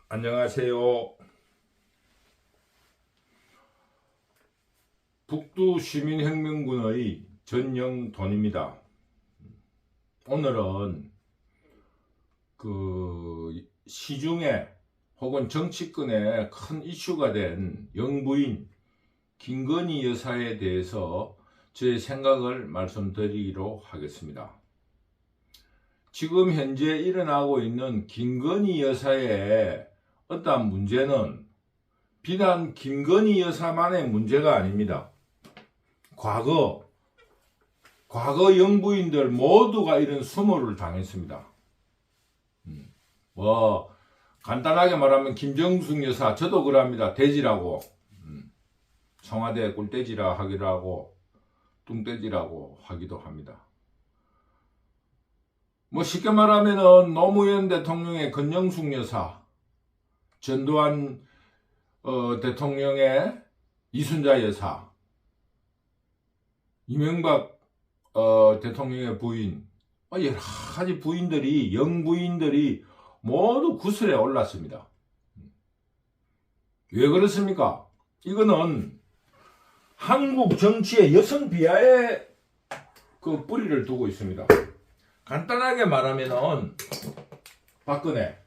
안녕하세요. 북두 시민혁명군의 전영돈입니다. 오늘은 시중에 혹은 정치권에 큰 이슈가 된 영부인 김건희 여사에 대해서 제 생각을 말씀드리기로 하겠습니다. 지금 현재 일어나고 있는 김건희 여사의 어떠한 문제는 비단 김건희 여사만의 문제가 아닙니다. 과거 영부인들 모두가 이런 수모를 당했습니다. 간단하게 말하면 김정숙 여사, 저도 그럽니다. 돼지라고, 청와대 꿀돼지라 하기도 하고 뚱돼지라고 하기도 합니다. 쉽게 말하면은 노무현 대통령의 권영숙 여사, 전두환 대통령의 이순자 여사, 이명박 대통령의 부인, 여러 가지 부인들이, 영부인들이 모두 구슬에 올랐습니다. 왜 그렇습니까? 이거는 한국 정치의 여성 비하에 뿌리를 두고 있습니다. 간단하게 말하면은 박근혜,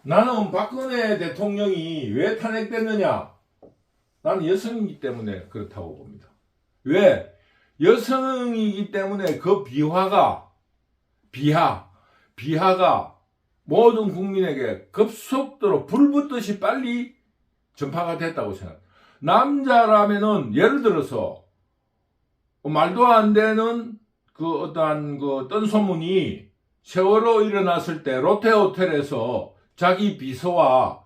나는 박근혜 대통령이 왜 탄핵됐느냐? 나는 여성이기 때문에 그렇다고 봅니다. 왜? 여성이기 때문에 그 비하가 모든 국민에게 급속도로 불붙듯이 빨리 전파가 됐다고 생각합니다. 남자라면은 예를 들어서 말도 안 되는 어떠한 뜬소문이 세월호 일어났을 때 롯데호텔에서 자기 비서와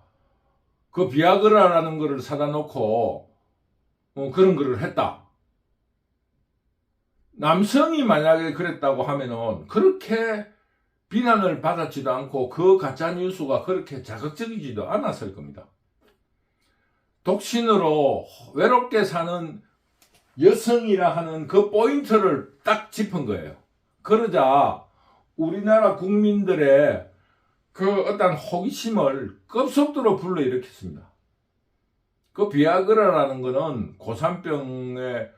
비아그라라는 거를 사다 놓고 그런 거를 했다. 남성이 만약에 그랬다고 하면은 그렇게 비난을 받았지도 않고 그 가짜뉴스가 그렇게 자극적이지도 않았을 겁니다. 독신으로 외롭게 사는 여성이라 하는 그 포인트를 딱 짚은 거예요. 그러자 우리나라 국민들의 어떤 호기심을 급속도로 불러일으켰습니다. 비아그라라는 거는 고산병의,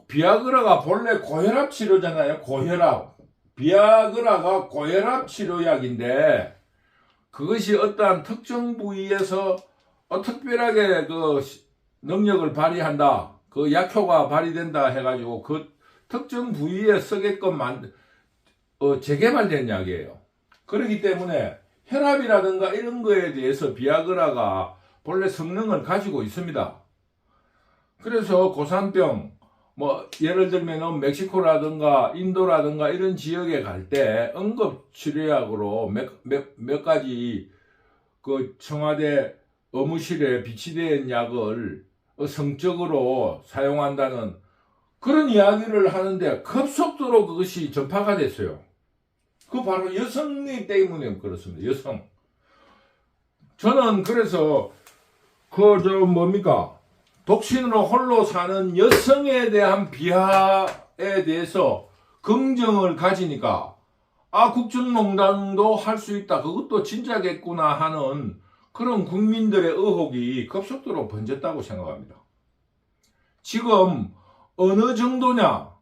비아그라가 본래 고혈압 치료잖아요. 고혈압. 비아그라가 고혈압 치료약인데 그것이 어떠한 특정 부위에서 특별하게 능력을 발휘한다. 약효가 발휘된다 해가지고 특정 부위에 쓰게끔 재개발된 약이에요. 그렇기 때문에 혈압이라든가 이런 거에 대해서 비아그라가 본래 성능을 가지고 있습니다. 그래서 고산병, 예를 들면 멕시코라든가 인도라든가 이런 지역에 갈 때 응급치료약으로 몇 가지 청와대 의무실에 비치된 약을 성적으로 사용한다는 그런 이야기를 하는데 급속도로 그것이 전파가 됐어요. 바로 여성이기 때문에 그렇습니다. 여성. 저는 그래서 독신으로 홀로 사는 여성에 대한 비하에 대해서 긍정을 가지니까 국정농단도 할 수 있다. 그것도 진짜겠구나 하는 그런 국민들의 의혹이 급속도로 번졌다고 생각합니다. 지금 어느 정도냐?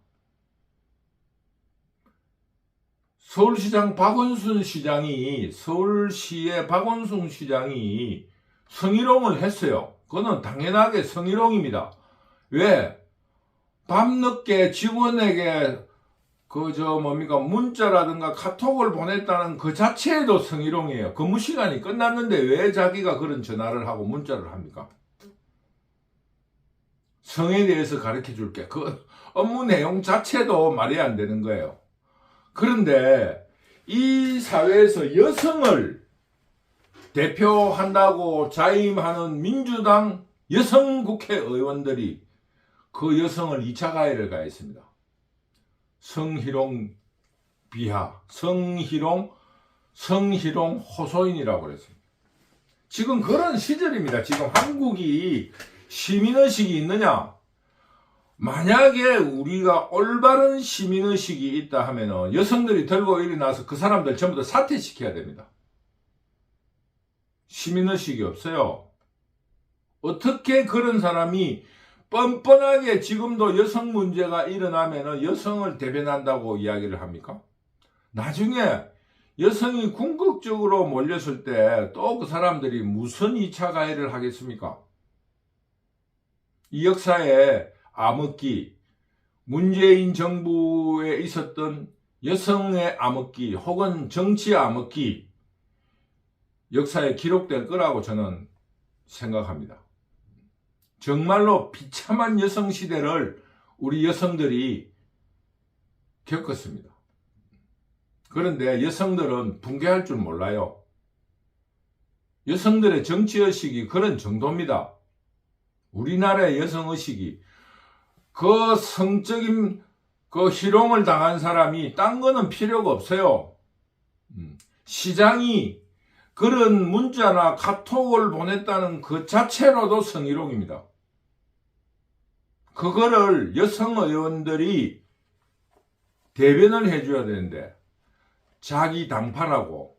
서울시의 박원순 시장이 성희롱을 했어요. 그거는 당연하게 성희롱입니다. 왜? 밤늦게 직원에게 문자라든가 카톡을 보냈다는 그 자체에도 성희롱이에요. 근무 시간이 끝났는데 왜 자기가 그런 전화를 하고 문자를 합니까? 성에 대해서 가르쳐 줄게. 업무 내용 자체도 말이 안 되는 거예요. 그런데 이 사회에서 여성을 대표한다고 자임하는 민주당 여성 국회의원들이 그 여성을 2차 가해를 가했습니다. 성희롱 비하, 성희롱 호소인이라고 그랬습니다. 지금 그런 시절입니다. 지금 한국이 시민의식이 있느냐? 만약에 우리가 올바른 시민의식이 있다 하면은 여성들이 들고 일어나서 그 사람들 전부 다 사퇴시켜야 됩니다. 시민의식이 없어요. 어떻게 그런 사람이 뻔뻔하게 지금도 여성 문제가 일어나면 여성을 대변한다고 이야기를 합니까? 나중에 여성이 궁극적으로 몰렸을 때 또 그 사람들이 무슨 2차 가해를 하겠습니까? 이 역사의 암흑기, 문재인 정부에 있었던 여성의 암흑기 혹은 정치의 암흑기, 역사에 기록될 거라고 저는 생각합니다. 정말로 비참한 여성 시대를 우리 여성들이 겪었습니다. 그런데 여성들은 붕괴할 줄 몰라요. 여성들의 정치의식이 그런 정도입니다. 우리나라의 여성의식이 그 성적인 그 희롱을 당한 사람이 딴 거는 필요가 없어요. 시장이 그런 문자나 카톡을 보냈다는 그 자체로도 성희롱입니다. 그거를 여성 의원들이 대변을 해줘야 되는데 자기 당파라고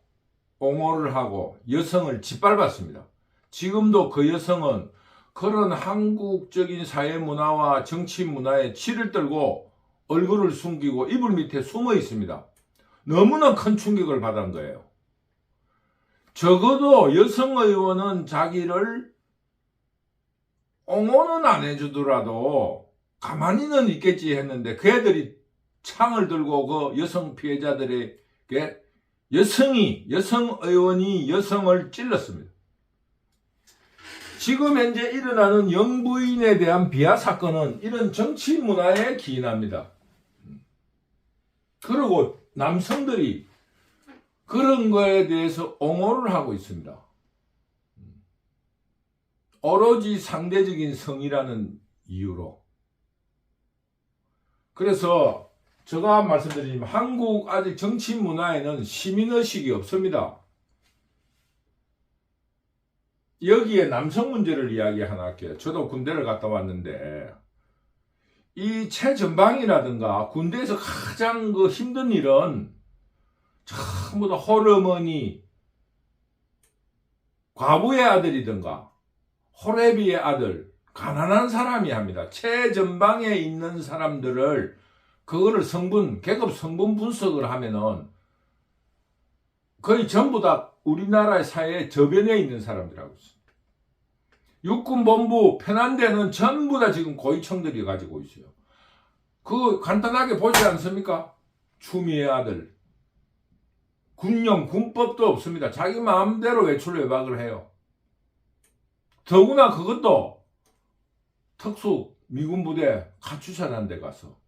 옹호를 하고 여성을 짓밟았습니다. 지금도 그 여성은 그런 한국적인 사회 문화와 정치 문화에 치를 떨고 얼굴을 숨기고 이불 밑에 숨어 있습니다. 너무나 큰 충격을 받은 거예요. 적어도 여성 의원은 자기를 옹호는 안 해주더라도 가만히는 있겠지 했는데 그 애들이 창을 들고 그 여성 피해자들에게 여성 의원이 여성을 찔렀습니다. 지금 현재 일어나는 영부인에 대한 비하 사건은 이런 정치 문화에 기인합니다. 그리고 남성들이 그런 거에 대해서 옹호를 하고 있습니다. 오로지 상대적인 성이라는 이유로. 그래서 제가 말씀드리지만 한국 아직 정치 문화에는 시민의식이 없습니다. 여기에 남성 문제를 이야기 하나 할게요. 저도 군대를 갔다 왔는데 이 최전방이라든가 군대에서 가장 그 힘든 일은 전부 다 홀어머니, 과부의 아들이든가 호래비의 아들, 가난한 사람이 합니다. 최전방에 있는 사람들을 그거를 계급 성분 분석을 하면은 거의 전부 다 우리나라의 사회에 저변에 있는 사람들하고 있어요. 육군본부 편한 데는 전부 다 지금 고위층들이 가지고 있어요. 그거 간단하게 보지 않습니까? 추미애 아들. 군법도 없습니다. 자기 마음대로 외출 외박을 해요. 더구나 그것도 특수 미군부대 카투샤라는 데 가서.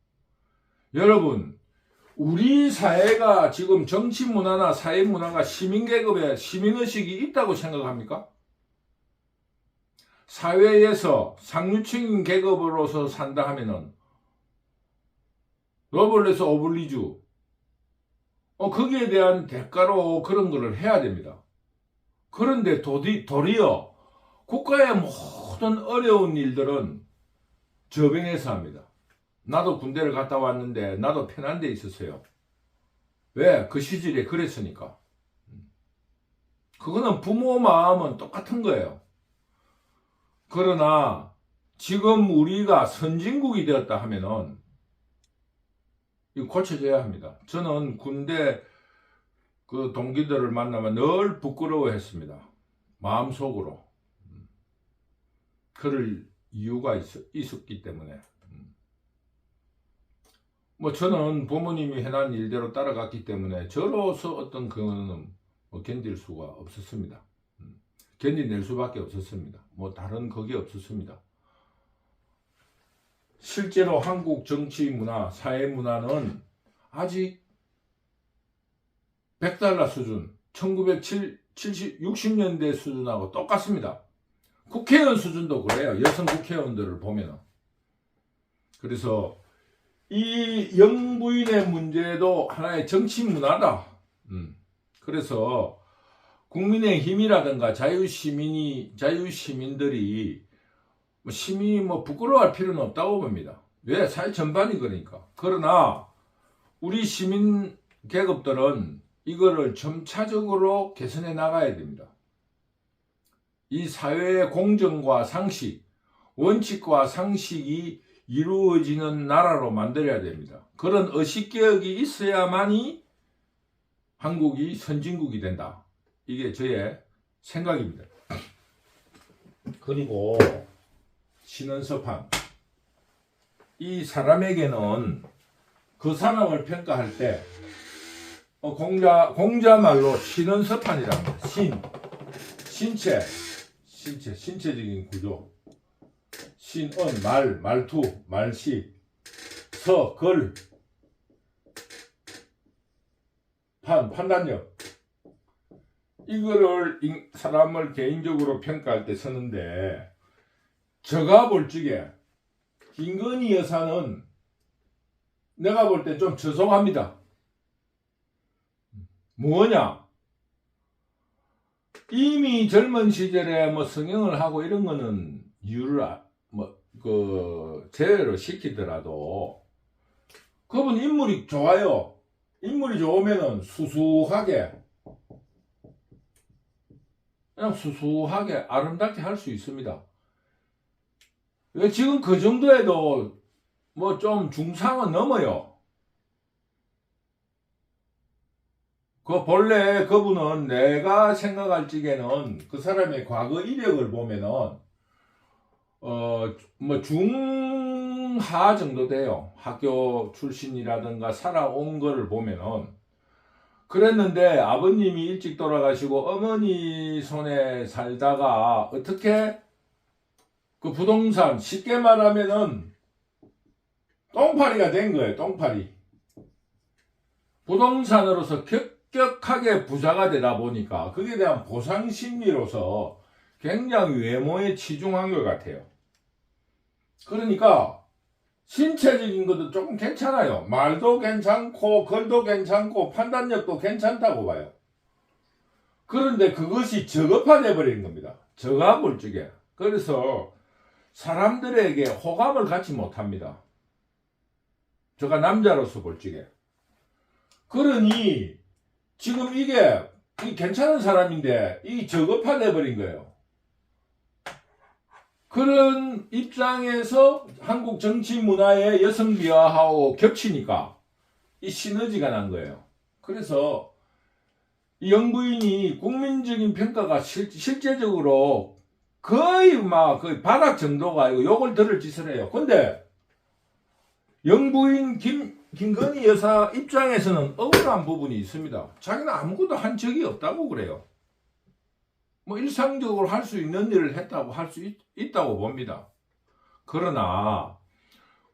여러분, 우리 사회가 지금 정치 문화나 사회 문화가 시민계급에 시민의식이 있다고 생각합니까? 사회에서 상류층 계급으로서 산다 하면은 노블레스 오블리주 거기에 대한 대가로 그런 거를 해야 됩니다. 그런데 도리어 국가의 모든 어려운 일들은 저변에서 합니다. 나도 군대를 갔다 왔는데 나도 편한 데 있었어요. 왜? 그 시절에 그랬으니까. 그거는 부모 마음은 똑같은 거예요. 그러나 지금 우리가 선진국이 되었다 하면은 이거 고쳐져야 합니다. 저는 군대 그 동기들을 만나면 늘 부끄러워했습니다. 마음속으로. 그럴 이유가 있었기 때문에. 뭐 저는 부모님이 해난 일대로 따라갔기 때문에 저로서 어떤 그거는 견딜 수가 없었습니다. 견디낼 수밖에 없었습니다. 뭐 다른 그게 없었습니다. 실제로 한국 정치 문화, 사회 문화는 아직 $100 수준, 1960년대 수준하고 똑같습니다. 국회의원 수준도 그래요. 여성 국회의원들을 보면. 그래서 이 영부인의 문제도 하나의 정치 문화다. 그래서 국민의힘이라든가 자유시민들이 시민이 부끄러워할 필요는 없다고 봅니다. 왜? 사회 전반이 그러니까. 그러나 우리 시민 계급들은 이거를 점차적으로 개선해 나가야 됩니다. 이 사회의 공정과 상식, 원칙과 상식이 이루어지는 나라로 만들어야 됩니다. 그런 의식개혁이 있어야만이 한국이 선진국이 된다. 이게 저의 생각입니다. 그리고 신원서판. 이 사람에게는 그 사람을 평가할 때 공자 말로 신원서판이라는 거예요. 신체적인 구조. 신은 말투, 말씨, 글, 판단력. 이거를 사람을 개인적으로 평가할 때 쓰는데, 제가 볼 적에 김건희 여사는 내가 볼 때 좀 저속합니다. 뭐냐? 이미 젊은 시절에 뭐 성형을 하고 이런 거는 이유를 제외로 시키더라도 그분 인물이 좋아요. 인물이 좋으면은 그냥 수수하게 아름답게 할 수 있습니다. 왜 지금 그 정도에도 뭐 좀 중상은 넘어요. 본래 그분은 내가 생각할 적에는 그 사람의 과거 이력을 보면은 뭐 중하 정도 돼요. 학교 출신이라든가 살아온 거를 보면은. 그랬는데 아버님이 일찍 돌아가시고 어머니 손에 살다가 어떻게 그 부동산, 쉽게 말하면은 똥파리가 된 거예요. 똥파리. 부동산으로서 급격하게 부자가 되다 보니까 그에 대한 보상 심리로서 굉장히 외모에 치중한 것 같아요. 그러니까 신체적인 것도 조금 괜찮아요. 말도 괜찮고 글도 괜찮고 판단력도 괜찮다고 봐요. 그런데 그것이 저급화돼 버린 겁니다. 제가 볼 적에. 그래서 사람들에게 호감을 갖지 못합니다. 제가 남자로서 볼 적에. 그러니 지금 이게 괜찮은 사람인데 이 저급화돼 버린 거예요. 그런 입장에서 한국 정치 문화의 여성 비하하고 겹치니까 이 시너지가 난 거예요. 그래서 이 영부인이 국민적인 평가가 실제적으로 거의 바닥 정도가 아니고 욕을 들을 짓을 해요. 근데 영부인 김건희 여사 입장에서는 억울한 부분이 있습니다. 자기는 아무것도 한 적이 없다고 그래요. 뭐 일상적으로 할 수 있는 일을 했다고 할 수 있다고 봅니다. 그러나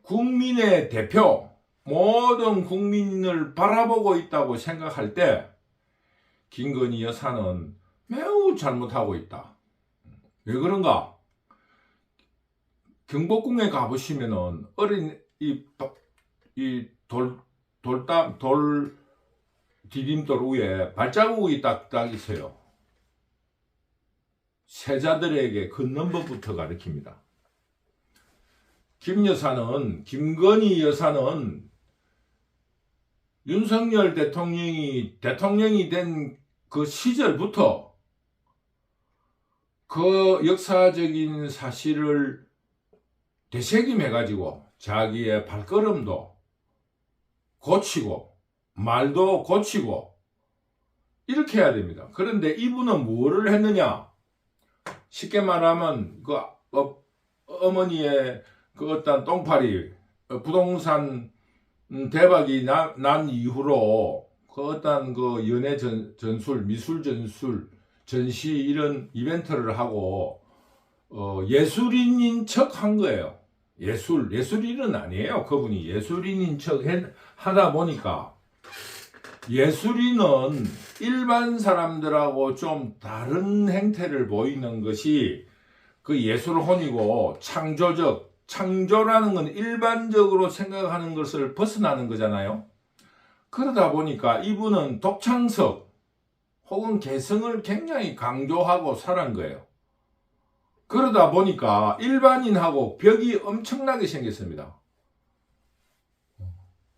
국민의 대표, 모든 국민을 바라보고 있다고 생각할 때 김건희 여사는 매우 잘못하고 있다. 왜 그런가? 경복궁에 가보시면은 어린 돌 디딤돌 위에 발자국이 딱딱 있어요. 세자들에게 걷는 법부터 가르칩니다. 김건희 여사는 윤석열 대통령이 된 그 시절부터 그 역사적인 사실을 되새김해가지고 자기의 발걸음도 고치고 말도 고치고 이렇게 해야 됩니다. 그런데 이분은 뭐를 했느냐? 쉽게 말하면 어머니의 그 어떤 똥파리 부동산 대박이 난 이후로 그 어떤 그 연애 전술, 미술 전술, 전시 이런 이벤트를 하고 예술인인 척 한 거예요. 예술인은 아니에요. 그분이 예술인인 척 하다 보니까 예술인은 일반 사람들하고 좀 다른 행태를 보이는 것이 그 예술혼이고 창조라는 건 일반적으로 생각하는 것을 벗어나는 거잖아요. 그러다 보니까 이분은 독창석 혹은 개성을 굉장히 강조하고 살은 거예요. 그러다 보니까 일반인하고 벽이 엄청나게 생겼습니다.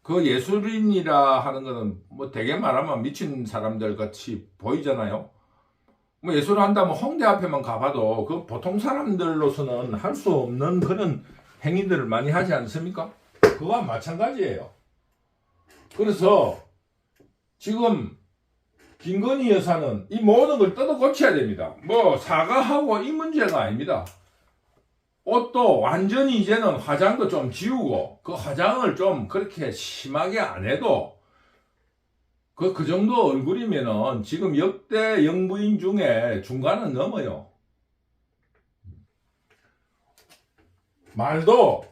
그 예술인이라 하는 것은 뭐 되게 말하면 미친 사람들 같이 보이잖아요. 뭐 예술을 한다면 홍대 앞에만 가봐도 그 보통 사람들로서는 할 수 없는 그런 행위들을 많이 하지 않습니까? 그거와 마찬가지예요. 그래서 지금 김건희 여사는 이 모든 걸 뜯어 고쳐야 됩니다. 뭐 사과하고 이 문제가 아닙니다. 옷도 완전히 이제는 화장도 좀 지우고 그 화장을 좀 그렇게 심하게 안 해도 그 정도 얼굴이면은 지금 역대 영부인 중에 중간은 넘어요. 말도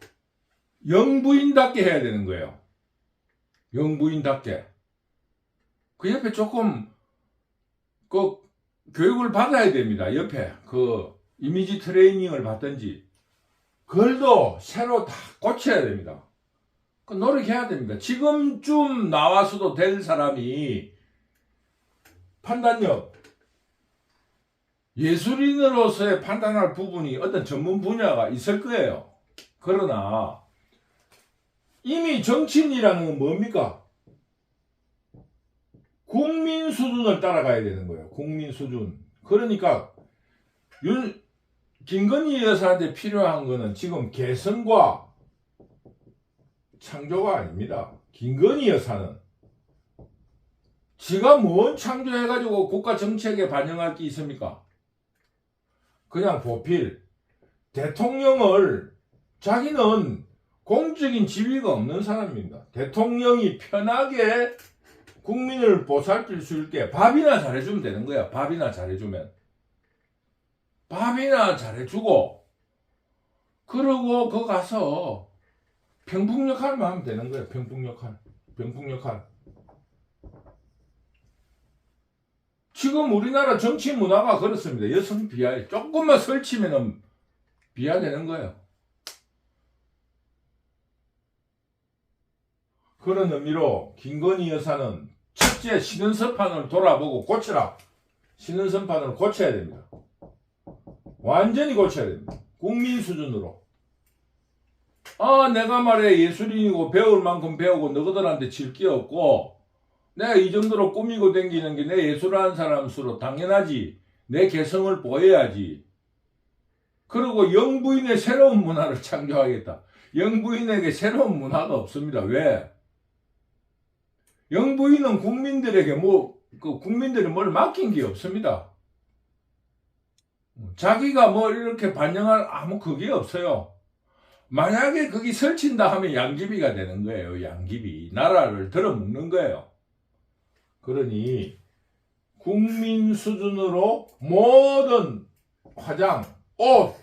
영부인답게 해야 되는 거예요. 영부인답게. 그 옆에 조금 그 교육을 받아야 됩니다. 옆에 그 이미지 트레이닝을 받든지 그걸도 새로 다 고쳐야 됩니다. 그 노력해야 됩니다. 지금쯤 나와서도 될 사람이 판단력, 예술인으로서의 판단할 부분이 어떤 전문 분야가 있을 거예요. 그러나 이미 정치인이라는 건 뭡니까? 국민 수준을 따라가야 되는 거예요. 국민 수준. 그러니까 김건희 여사한테 필요한 거는 지금 개성과 창조가 아닙니다. 김건희 여사는 지가 뭔 창조해가지고 국가 정책에 반영할 게 있습니까? 그냥 보필. 대통령을 자기는 공적인 지위가 없는 사람입니다. 대통령이 편하게 국민을 보살필 수 있게 밥이나 잘해주면 되는 거야. 밥이나 잘해주면. 밥이나 잘해주고 그러고 거 가서 평풍 역할만 하면 되는 거예요. 평풍 역할. 평풍 역할. 지금 우리나라 정치 문화가 그렇습니다. 여성 비하. 조금만 설치면은 비하되는 거예요. 그런 의미로 김건희 여사는 첫째 신은선판을 돌아보고 고쳐라. 신은선판을 고쳐야 됩니다. 완전히 고쳐야 됩니다. 국민 수준으로. 내가 말해 예술인이고 배울 만큼 배우고 너희들한테 질 게 없고 내가 이 정도로 꾸미고 댕기는 게 내 예술하는 사람수로 당연하지. 내 개성을 보여야지. 그리고 영부인의 새로운 문화를 창조하겠다. 영부인에게 새로운 문화가 없습니다. 왜? 영부인은 국민들에게 국민들이 뭘 맡긴 게 없습니다. 자기가 이렇게 반영할 아무 그게 없어요. 만약에 거기 설친다 하면 양귀비가 되는 거예요. 양귀비. 나라를 들어먹는 거예요. 그러니 국민 수준으로 모든 화장, 옷,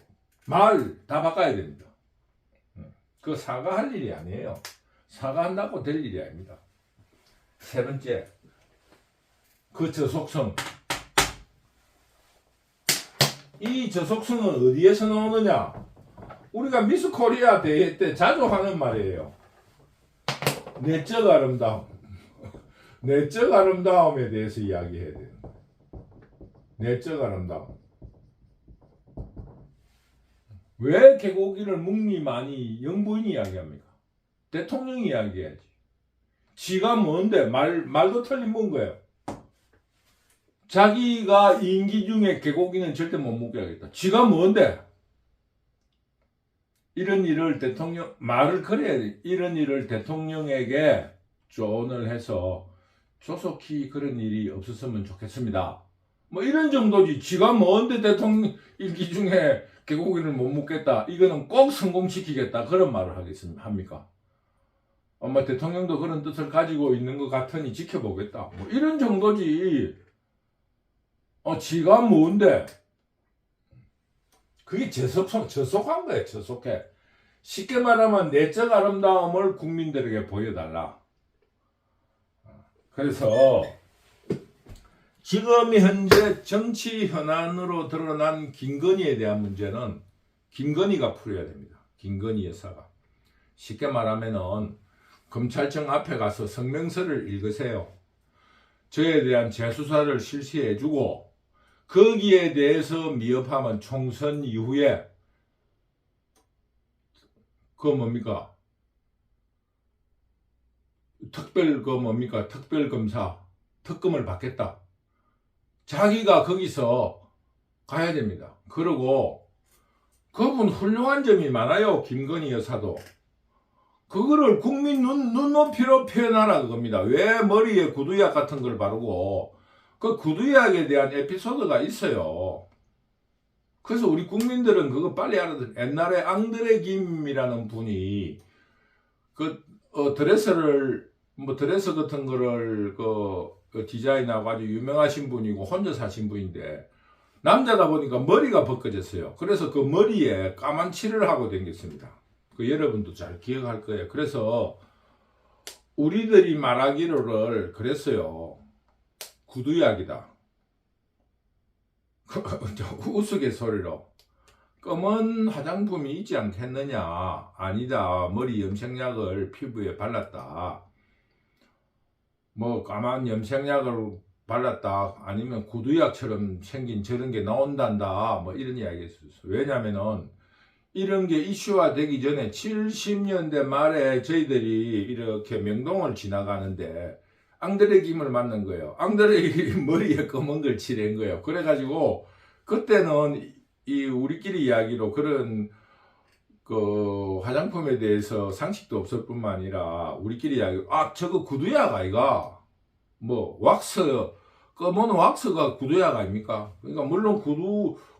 말 다 바꿔야 됩니다. 그 사과할 일이 아니에요. 사과한다고 될 일이 아닙니다. 세 번째, 그 저속성. 이 저속성은 어디에서 나오느냐? 우리가 미스 코리아 대회 때 자주 하는 말이에요. 내적 아름다움. 내적 아름다움에 대해서 이야기해야 돼요. 내적 아름다움. 왜 개고기를 묵니 많이 영부인이 이야기합니까? 대통령이 이야기해야지. 지가 뭔데? 말도 틀린 뭔 거예요. 자기가 임기 중에 개고기는 절대 못 먹게 하겠다. 지가 뭔데? 이런 일을 말을 그래야 돼. 이런 일을 대통령에게 조언을 해서 조속히 그런 일이 없었으면 좋겠습니다. 이런 정도지. 지가 뭔데 대통령 임기 중에 개고기를 못 먹겠다. 이거는 꼭 성공시키겠다. 그런 말을 합니까? 아마 대통령도 그런 뜻을 가지고 있는 것 같으니 지켜보겠다. 이런 정도지. 지가 뭔데? 그게 저속한 거예요. 저속해. 쉽게 말하면 내적 아름다움을 국민들에게 보여달라. 그래서 지금 현재 정치 현안으로 드러난 김건희에 대한 문제는 김건희가 풀어야 됩니다. 김건희 여사가. 쉽게 말하면은 검찰청 앞에 가서 성명서를 읽으세요. 저에 대한 재수사를 실시해주고 거기에 대해서 미흡하면 총선 이후에 특별검사 특검을 받겠다. 자기가 거기서 가야 됩니다. 그리고 그분 훌륭한 점이 많아요. 김건희 여사도. 그거를 국민 눈높이로 표현하라 그겁니다. 왜 머리에 구두약 같은 걸 바르고 그 구두약에 대한 에피소드가 있어요. 그래서 우리 국민들은 그거 빨리 알아들. 옛날에 앙드레 김이라는 분이 그 드레스 같은 거를 그 디자인하고 아주 유명하신 분이고 혼자 사신 분인데 남자다 보니까 머리가 벗겨졌어요. 그래서 그 머리에 까만 칠을 하고 다녔습니다. 그 여러분도 잘 기억할 거예요. 그래서 우리들이 말하기를 그랬어요. 구두약이다. 우스갯소리로 검은 화장품이 있지 않겠느냐. 아니다. 머리 염색약을 피부에 발랐다. 뭐 까만 염색약을 발랐다. 아니면 구두약처럼 생긴 저런 게 나온단다. 뭐 이런 이야기 했었어요. 왜냐면은 이런 게 이슈화 되기 전에 70년대 말에 저희들이 이렇게 명동을 지나가는데 앙드레 김을 만난 거예요. 앙드레 김이 머리에 검은 걸 칠한 거예요. 그래가지고 그때는 이 우리끼리 이야기로 그런 그 화장품에 대해서 상식도 없을 뿐만 아니라 우리끼리 이야기, 저거 구두약 아이가? 뭐 왁스, 검은 왁스가 구두약 아닙니까? 그러니까 물론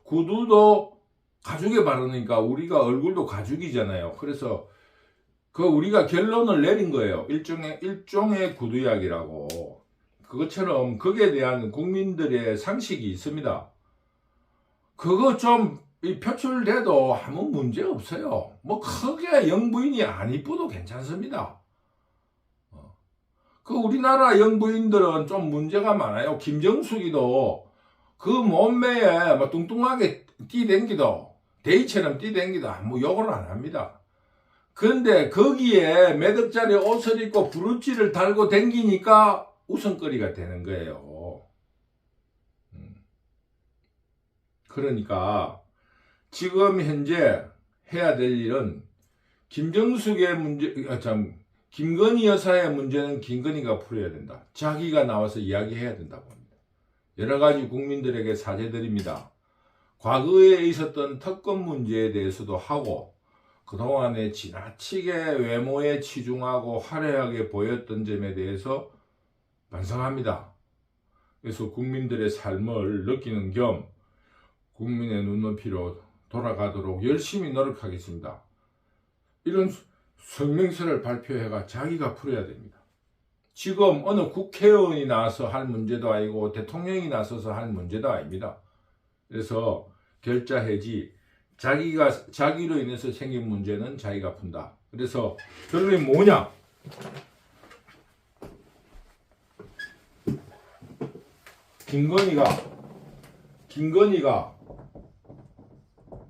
구두도 가죽에 바르니까 우리가 얼굴도 가죽이잖아요. 그래서 그 우리가 결론을 내린 거예요. 일종의 구두약이라고. 그것처럼 거기에 대한 국민들의 상식이 있습니다. 그거 좀 표출돼도 아무 문제 없어요. 뭐 크게 영부인이 안 이뻐도 괜찮습니다. 그 우리나라 영부인들은 좀 문제가 많아요. 김정숙이도 그 몸매에 뭐 뚱뚱하게 뛰댕기도 데이처럼 뛰댕기도 아무 욕을 안 합니다. 그런데 거기에 매덕짜리 옷을 입고 브루치를 달고 댕기니까 웃음거리가 되는 거예요. 그러니까 지금 현재 해야 될 일은 김정숙의 문제, 김건희 여사의 문제는 김건희가 풀어야 된다. 자기가 나와서 이야기해야 된다고 합니다. 여러 가지 국민들에게 사죄드립니다. 과거에 있었던 특검 문제에 대해서도 하고 그동안에 지나치게 외모에 치중하고 화려하게 보였던 점에 대해서 반성합니다. 그래서 국민들의 삶을 느끼는 겸 국민의 눈높이로 돌아가도록 열심히 노력하겠습니다. 이런 성명서를 발표해가 자기가 풀어야 됩니다. 지금 어느 국회의원이 나와서 할 문제도 아니고 대통령이 나서서 할 문제도 아닙니다. 그래서 결자 해지, 자기로 인해서 생긴 문제는 자기가 푼다. 그래서 결론이 뭐냐?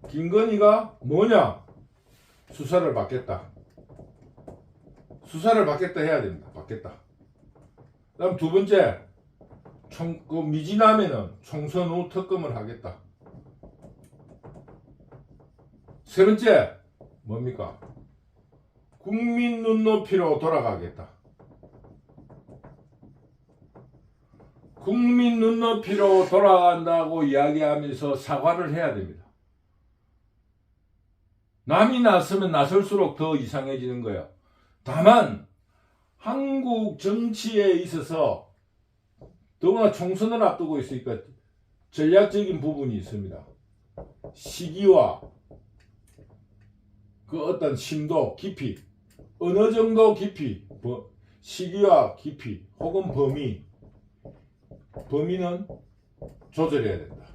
김건희가 뭐냐? 수사를 받겠다. 수사를 받겠다 해야 됩니다. 받겠다. 그다음 두 번째, 미진하면은 총선 후 특검을 하겠다. 세 번째, 뭡니까? 국민 눈높이로 돌아가겠다. 국민 눈높이로 돌아간다고 이야기하면서 사과를 해야 됩니다. 남이 나서면 나설수록 더 이상해지는 거예요. 다만 한국 정치에 있어서 더구나 총선을 앞두고 있으니까 전략적인 부분이 있습니다. 시기와 그 어떤 심도, 깊이, 어느 정도 깊이, 시기와 깊이 혹은 범위는 조절해야 된다.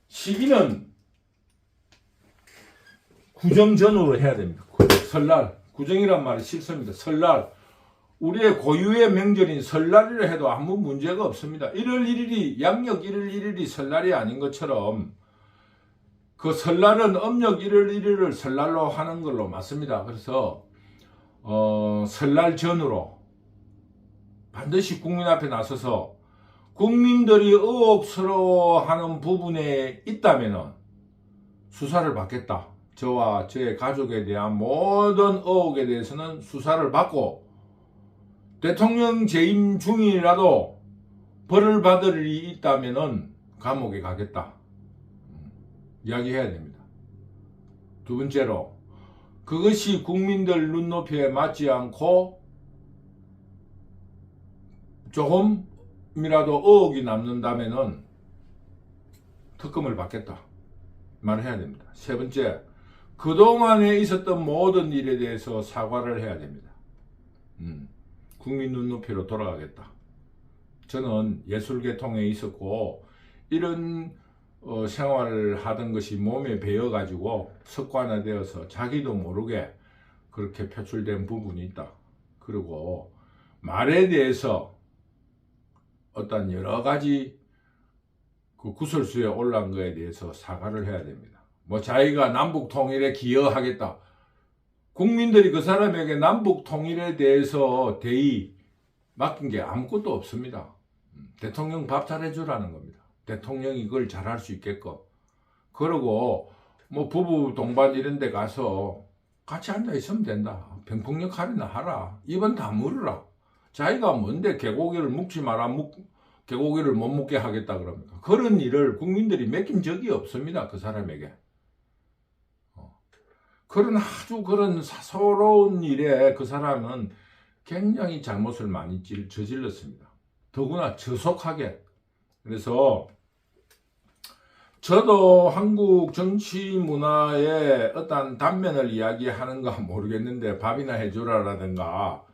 시기는 구정 전후로 해야 됩니다. 설날, 구정이란 말이 실수입니다. 설날, 우리의 고유의 명절인 설날이라 해도 아무 문제가 없습니다. 1월 1일이 양력 1월 1일이 설날이 아닌 것처럼 그 설날은 음력 1월 1일을 설날로 하는 걸로 맞습니다. 그래서 설날 전후로 반드시 국민 앞에 나서서 국민들이 의혹스러워하는 부분에 있다면 수사를 받겠다. 저와 저의 가족에 대한 모든 의혹에 대해서는 수사를 받고 대통령 재임 중이라도 벌을 받을 일이 있다면은 감옥에 가겠다. 이야기해야 됩니다. 두 번째로, 그것이 국민들 눈높이에 맞지 않고 조금이라도 의혹이 남는다면은 특검을 받겠다. 말해야 됩니다. 세 번째, 그동안에 있었던 모든 일에 대해서 사과를 해야 됩니다. 국민 눈높이로 돌아가겠다. 저는 예술계통에 있었고 이런 생활을 하던 것이 몸에 배어가지고 습관화되어서 자기도 모르게 그렇게 표출된 부분이 있다. 그리고 말에 대해서 어떤 여러 가지 그 구설수에 올라온 거에 대해서 사과를 해야 됩니다. 뭐 자기가 남북 통일에 기여하겠다. 국민들이 그 사람에게 남북 통일에 대해서 대의 맡긴 게 아무것도 없습니다. 대통령 밥 잘해주라는 겁니다. 대통령이 이걸 잘할 수 있게끔. 그러고 뭐 부부 동반 이런 데 가서 같이 앉아 있으면 된다. 병폭력 할인을 하라. 입은 다 물으라. 자기가 뭔데 개고기를 묵지 마라. 개고기를 못 묵게 하겠다 그럽니까? 그런 일을 국민들이 맡긴 적이 없습니다. 그 사람에게. 그런 사소로운 일에 그 사람은 굉장히 잘못을 많이 저질렀습니다. 더구나 저속하게. 그래서 저도 한국 정치 문화의 어떤 단면을 이야기하는가 모르겠는데 밥이나 해주라라든가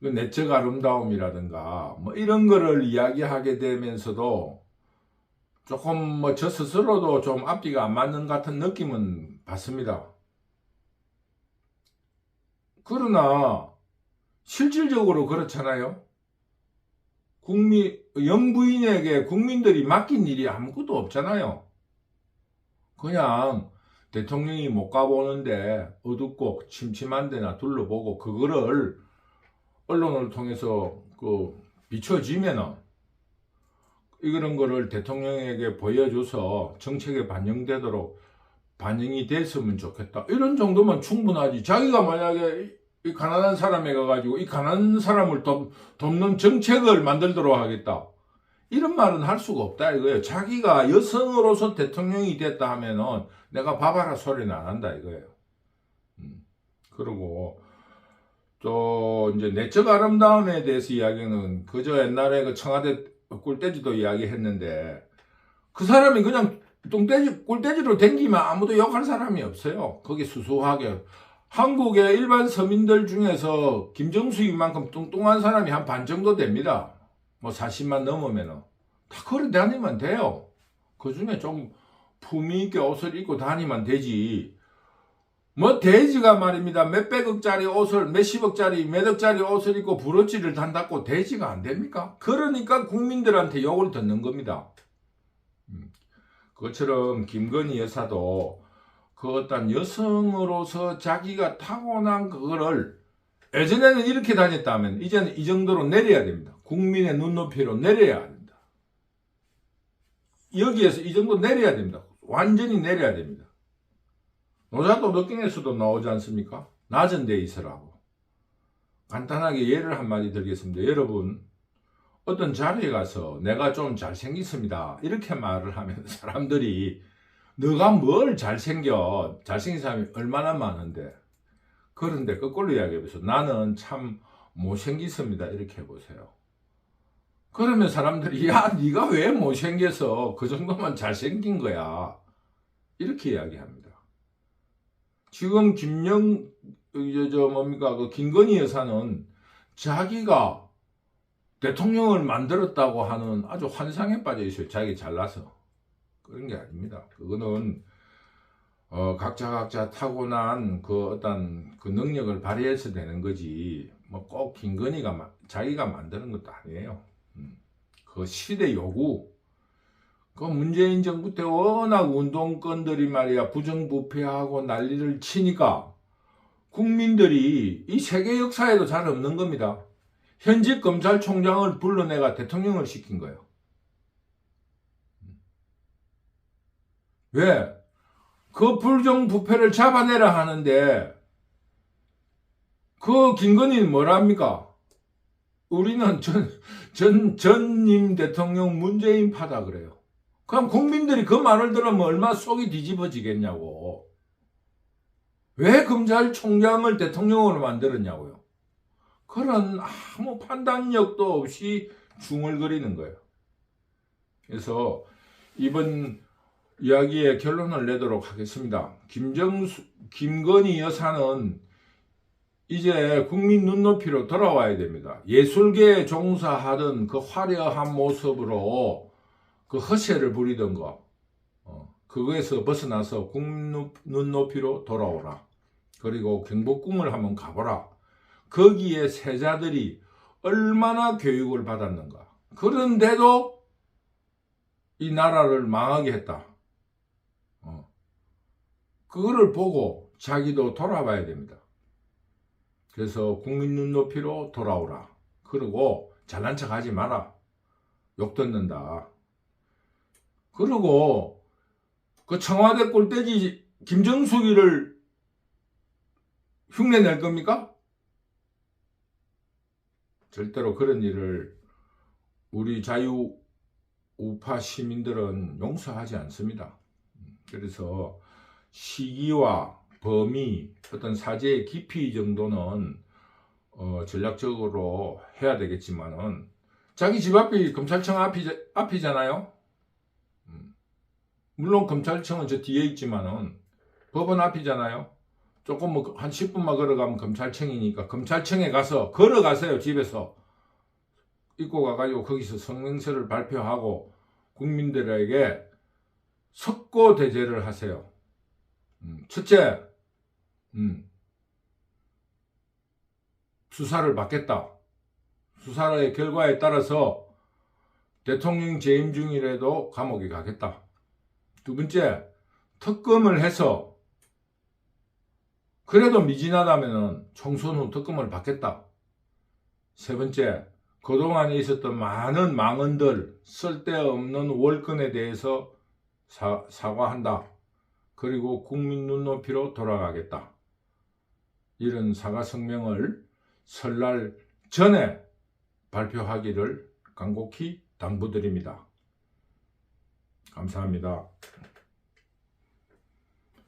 내적 아름다움이라든가 뭐 이런 거를 이야기하게 되면서도 조금 뭐 저 스스로도 좀 앞뒤가 안 맞는 같은 느낌은 받습니다. 그러나 실질적으로 그렇잖아요. 영부인에게 국민들이 맡긴 일이 아무것도 없잖아요. 그냥 대통령이 못 가보는데 어둡고 침침한 데나 둘러보고 그거를 언론을 통해서 비춰지면은 이런 거를 대통령에게 보여줘서 정책에 반영되도록 반영이 됐으면 좋겠다. 이런 정도면 충분하지. 자기가 만약에 이 가난한 사람에 가가지고 이 가난한 사람을 돕는 정책을 만들도록 하겠다. 이런 말은 할 수가 없다 이거예요. 자기가 여성으로서 대통령이 됐다 하면은 내가 봐봐라 소리는 안 한다 이거예요. 그리고 또 이제 내적 아름다움에 대해서 이야기는 그저 옛날에 그 청와대 꿀돼지도 이야기했는데 그 사람이 그냥 꿀돼지로 댕기면 아무도 욕할 사람이 없어요. 거기 수수하게. 한국의 일반 서민들 중에서 김정수이만큼 뚱뚱한 사람이 한 반 정도 됩니다. 뭐 40만 넘으면은 다 걸어 다니면 돼요. 그 중에 좀 품위 있게 옷을 입고 다니면 되지. 뭐 돼지가 말입니다. 몇백억짜리 옷을 몇십억짜리 몇억짜리 옷을 입고 브로치를 단다고 돼지가 안 됩니까? 그러니까 국민들한테 욕을 듣는 겁니다. 그것처럼 김건희 여사도 그 어떤 여성으로서 자기가 타고난 그거를 예전에는 이렇게 다녔다면 이제는 이 정도로 내려야 됩니다. 국민의 눈높이로 내려야 합니다. 여기에서 이 정도 내려야 됩니다. 완전히 내려야 됩니다. 노자도 느낌에서도 나오지 않습니까? 낮은 데 있으라고. 간단하게 예를 한마디 드리겠습니다. 여러분 어떤 자리에 가서 내가 좀 잘생겼습니다. 이렇게 말을 하면 사람들이 너가 뭘 잘생겨? 잘생긴 사람이 얼마나 많은데. 그런데 거꾸로 이야기해보세요. 나는 참 못생겼습니다. 이렇게 해보세요. 그러면 사람들이 야 네가 왜 못생겨서 그 정도만 잘생긴 거야. 이렇게 이야기합니다. 지금 그 김건희 여사는 자기가 대통령을 만들었다고 하는 아주 환상에 빠져 있어요. 자기 잘나서. 그런 게 아닙니다. 그거는 각자 타고난 그 어떤 그 능력을 발휘해서 되는 거지. 뭐 꼭 김건희가 자기가 만드는 것도 아니에요. 그 시대 요구. 그 문재인 정부 때 워낙 운동권들이 말이야 부정부패하고 난리를 치니까 국민들이 이 세계 역사에도 잘 없는 겁니다. 현직 검찰총장을 불러내가 대통령을 시킨 거예요. 왜? 그 부정부패를 잡아내라 하는데 그 김건희는 뭐랍니까? 우리는 전임 대통령 문재인 파다 그래요. 그럼 국민들이 그 말을 들으면 얼마나 속이 뒤집어지겠냐고. 왜 검찰총장을 대통령으로 만들었냐고요. 그런 아무 판단력도 없이 중얼거리는 거예요. 그래서 이번 이야기의 결론을 내도록 하겠습니다. 김건희 여사는 이제 국민 눈높이로 돌아와야 됩니다. 예술계에 종사하던 그 화려한 모습으로 그 허세를 부리던 거, 그거에서 벗어나서 국민 눈높이로 돌아오라. 그리고 경복궁을 한번 가보라. 거기에 세자들이 얼마나 교육을 받았는가. 그런데도 이 나라를 망하게 했다. 그거를 보고 자기도 돌아봐야 됩니다. 그래서 국민 눈높이로 돌아오라. 그리고 잘난 척 하지 마라. 욕 듣는다. 그리고 그 청와대 꼴대지 김정숙이를 흉내낼 겁니까? 절대로 그런 일을 우리 자유우파 시민들은 용서하지 않습니다. 그래서 시기와 범위, 어떤 사죄의 깊이 정도는 전략적으로 해야 되겠지만은 자기 집 앞이 검찰청 앞이잖아요. 물론 검찰청은 저 뒤에 있지만은 법원 앞이잖아요. 조금 뭐 한 10분만 걸어가면 검찰청이니까 검찰청에 가서 걸어가세요. 집에서 입고 가가지고 거기서 성명서를 발표하고 국민들에게 석고대죄를 하세요. 첫째, 수사를 받겠다. 수사의 결과에 따라서 대통령 재임 중이라도 감옥에 가겠다. 두 번째, 특검을 해서 그래도 미진하다면 총선 후 특검을 받겠다. 세 번째, 그동안에 있었던 많은 망언들, 쓸데없는 월권에 대해서 사과한다. 그리고 국민 눈높이로 돌아가겠다. 이런 사과 성명을 설날 전에 발표하기를 간곡히 당부드립니다. 감사합니다.